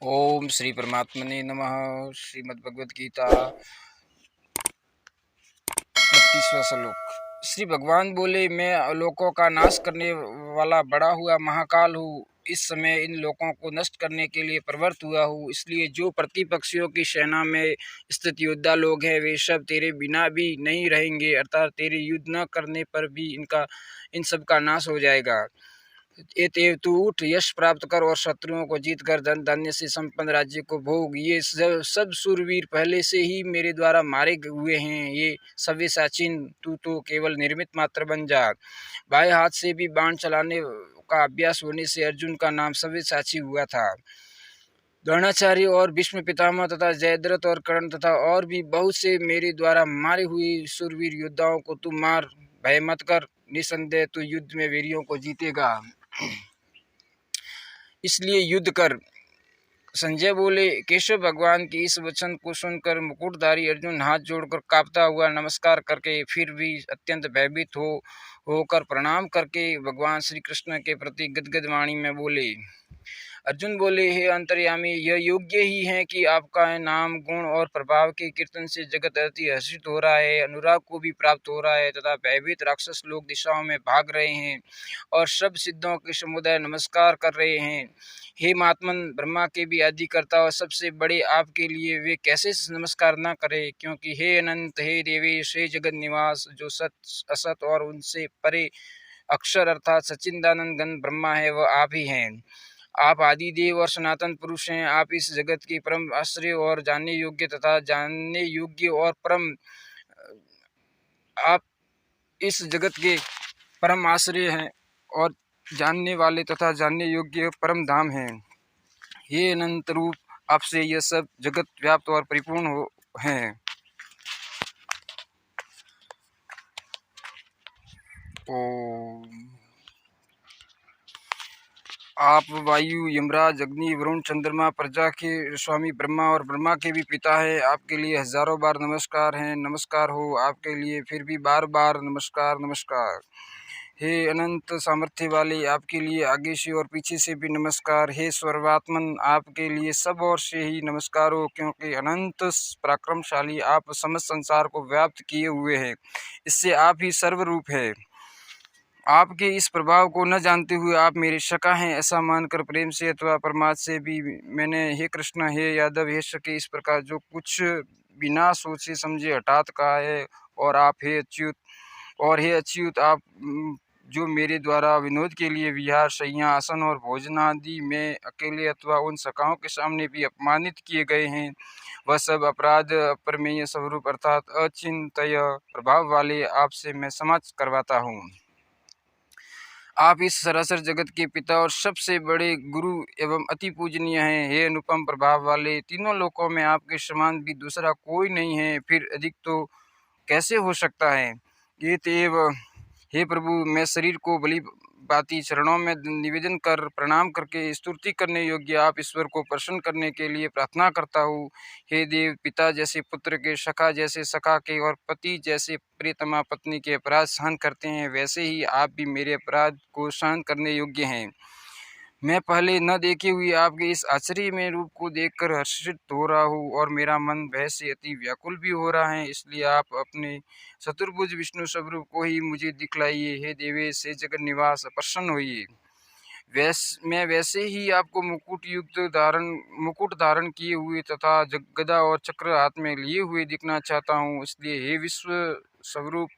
ओम श्री परमात्मने नमः। श्रीमद् भगवद गीता 32वां श्लोक। श्री भगवान बोले, मैं लोकों का नाश करने वाला बड़ा हुआ महाकाल हूँ। इस समय इन लोकों को नष्ट करने के लिए प्रवृत्त हुआ हूँ। इसलिए जो प्रतिपक्षियों की सेना में स्थित योद्धा लोग हैं, वे सब तेरे बिना भी नहीं रहेंगे, अर्थात तेरे युद्ध न करने पर भी इन सब का नाश हो जाएगा। एतेव तू उठ, यश प्राप्त कर और शत्रुओं को जीत कर धन धान्य से संपन्न राज्य को भोग। ये सब सूरवीर पहले से ही मेरे द्वारा मारे हुए हैं। ये सव्यसाचीन, तू तो केवल निर्मित मात्र बन जा। बाएं हाथ से भी बाण चलाने का अभ्यास होने से अर्जुन का नाम सव्यसाची हुआ था। द्रोणाचार्य और भीष्म पितामह तथा जयद्रथ और कर्ण तथा और भी बहुत से मेरे द्वारा मारे हुए सूरवीर योद्धाओं को तू मार, भय मत कर। निसंदेह तू युद्ध में वीरियों को जीतेगा, इसलिए युद्ध कर। संजय बोले, केशव भगवान के इस वचन को सुनकर मुकुटधारी अर्जुन हाथ जोड़कर कांपता हुआ नमस्कार करके फिर भी अत्यंत भयभीत होकर प्रणाम करके भगवान श्री कृष्ण के प्रति गदगद वाणी में बोले। अर्जुन बोले, हे अंतर्यामी, यह योग्य ही है कि आपका नाम, गुण और प्रभाव के कीर्तन से जगत अति हर्षित हो रहा है, अनुराग को भी प्राप्त हो रहा है तथा भयभीत राक्षस लोग दिशाओं में भाग रहे हैं और सब सिद्धों के समुदाय नमस्कार कर रहे हैं। हे महात्मन, ब्रह्मा के भी आदि करता और सबसे बड़े आपके लिए वे कैसे नमस्कार न करें, क्योंकि हे अनंत, हे देवेश, हे जगत निवास, जो सत असत और उनसे परे अक्षर अर्थात सच्चिदानंद घन ब्रह्मा है, वह आप ही हैं। आप आदि देव और सनातन पुरुष हैं। आप इस जगत के परम आश्रय और जानने योग्य तथा जानने योग्य और परम आप इस जगत के परम आश्रय हैं और जानने वाले तथा जानने योग्य परम धाम हैं। ये अनंत रूप, आपसे यह सब जगत व्याप्त और परिपूर्ण हैं। ओम। आप वायु, यमराज, अग्नि, वरुण, चंद्रमा, प्रजा के स्वामी ब्रह्मा और ब्रह्मा के भी पिता है। आपके लिए हजारों बार नमस्कार है, नमस्कार हो आपके लिए फिर भी बार बार नमस्कार नमस्कार। हे अनंत सामर्थ्य वाले, आपके लिए आगे से और पीछे से भी नमस्कार। हे सर्वात्मन, आपके लिए सब ओर से ही नमस्कार हो, क्योंकि अनंत पराक्रमशाली आप समस्त संसार को व्याप्त किए हुए हैं। इससे आप ही सर्वरूप है। आपके इस प्रभाव को न जानते हुए आप मेरे सखा हैं ऐसा मानकर प्रेम से अथवा प्रमाद से भी मैंने हे कृष्ण, हे यादव, हे सखे इस प्रकार जो कुछ बिना सोचे समझे हठात कहा है। और आप हे अच्युत, आप जो मेरे द्वारा विनोद के लिए विहार, शय्या, आसन और भोजन आदि में अकेले अथवा उन सखाओं के सामने भी अपमानित किए गए हैं, वह सब अपराध अप्रमेय स्वरूप अर्थात अचिंत्य प्रभाव वाले आपसे मैं समाप्त करवाता हूँ। आप इस सरासर जगत के पिता और सबसे बड़े गुरु एवं अति पूजनीय हैं। हे अनुपम प्रभाव वाले, तीनों लोकों में आपके समान भी दूसरा कोई नहीं है, फिर अधिक तो कैसे हो सकता है। ये तेव, हे प्रभु, मैं शरीर को बलि बाती चरणों में निवेदन कर प्रणाम करके स्तुति करने योग्य आप ईश्वर को प्रसन्न करने के लिए प्रार्थना करता हूँ। हे देव, पिता जैसे पुत्र के, सखा जैसे सखा के और पति जैसे प्रियतमा पत्नी के अपराध सहन करते हैं, वैसे ही आप भी मेरे अपराध को सहन करने योग्य हैं। मैं पहले न देखे हुए आपके इस आश्चर्यमय रूप को देखकर हर्षित हो रहा हूँ और मेरा मन भय से अति व्याकुल भी हो रहा है। इसलिए आप अपने चतुर्भुज विष्णु स्वरूप को ही मुझे दिखलाइए। हे देवेश, हे जगत निवास, प्रसन्न होइए। मैं वैसे ही आपको मुकुट धारण किए हुए तथा गदा और चक्र हाथ में लिए हुए दिखना चाहता हूँ। इसलिए हे विश्व स्वरूप,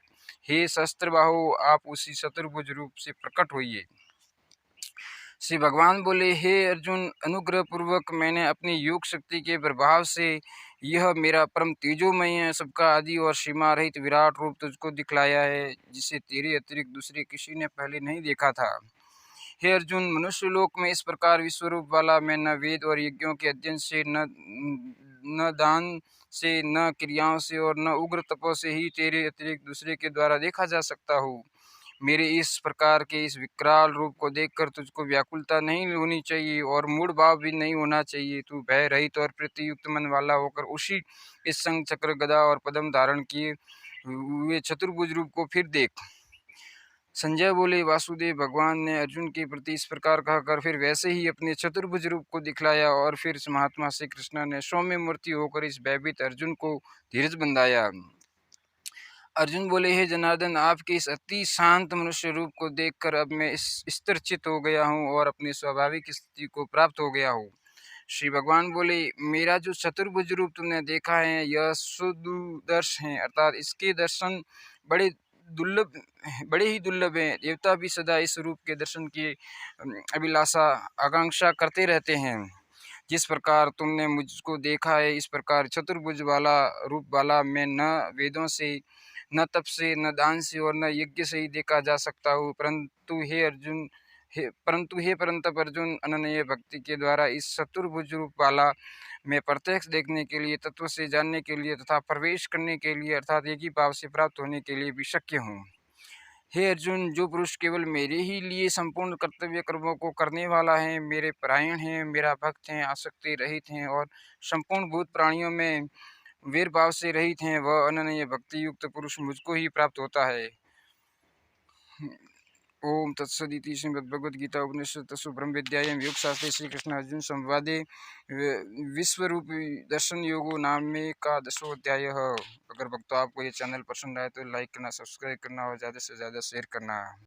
हे सहस्त्रबाहु, आप उसी चतुर्भुज रूप से प्रकट होइए। श्री भगवान बोले, हे अर्जुन, अनुग्रह पूर्वक मैंने अपनी योग शक्ति के प्रभाव से यह मेरा परम तेजोमय, सबका आदि और सीमा रहित विराट रूप तुझको दिखलाया है, जिसे तेरे अतिरिक्त दूसरे किसी ने पहले नहीं देखा था। हे अर्जुन, मनुष्य लोक में इस प्रकार विश्वरूप वाला मैं न वेद और यज्ञों के अध्ययन से, न दान से, न क्रियाओं से और न उग्र तपों से ही तेरे अतिरिक्त दूसरे के द्वारा देखा जा सकता हूँ। मेरे इस प्रकार के इस विकराल रूप को देखकर तुझको व्याकुलता नहीं होनी चाहिए और मूढ़ भाव भी नहीं होना चाहिए। तू भय रहित और प्रतियुक्त मन वाला होकर उसी इस संग चक्र, गदा और पद्म धारण किए हुए चतुर्भुज रूप को फिर देख। संजय बोले, वासुदेव भगवान ने अर्जुन के प्रति इस प्रकार कहकर फिर वैसे ही अपने चतुर्भुज रूप को दिखलाया और फिर महात्मा श्री कृष्ण ने सौम्य मूर्ति होकर इस भयभीत अर्जुन को धीरज बंधाया। अर्जुन बोले, हे जनार्दन, आपके इस अति शांत मनुष्य रूप को देखकर अब मैं इस स्थिरचित हो गया हूँ और अपनी स्वाभाविक स्थिति को प्राप्त हो गया हूँ। श्री भगवान बोले, मेरा जो चतुर्भुज रूप तुमने देखा है यह सुदुदर्श है, अर्थात इसके दर्शन बड़े बड़े ही दुर्लभ हैं। देवता भी सदा इस रूप के दर्शन की अभिलाषा आकांक्षा करते रहते हैं। जिस प्रकार तुमने मुझको देखा है इस प्रकार चतुर्भुज वाला रूप वाला मैं न वेदों से, न तप से, न दान से और न यज्ञ से ही देखा जा सकता हूँ, परंतु हे परंतप अर्जुन, अनन्य भक्ति के द्वारा इस चतुर्भुज रूप वाला मैं प्रत्यक्ष देखने के लिए, तत्व से जानने के लिए तथा प्रवेश करने के लिए अर्थात एक ही भाव से प्राप्त होने के लिए भी शक्य हूँ। हे अर्जुन, जो पुरुष केवल मेरे ही लिए संपूर्ण कर्तव्य कर्मों को करने वाला है, मेरे परायण है, मेरा भक्त है, आसक्ति रहित है और संपूर्ण भूत प्राणियों में वीर भाव से रहित हैं, वह अनन्य भक्ति युक्त पुरुष मुझको ही प्राप्त होता है। ओम तत्सदिति श्रीमद्भगवद्गीता उपनिषत्सु ब्रह्म विद्यायां योगशास्त्रे श्री कृष्ण अर्जुन संवादे विश्वरूप दर्शन योगो नाम में का 10वां अध्याय। अगर भक्तों आपको ये चैनल पसंद आए तो लाइक करना, सब्सक्राइब करना और ज़्यादा से ज़्यादा शेयर करना।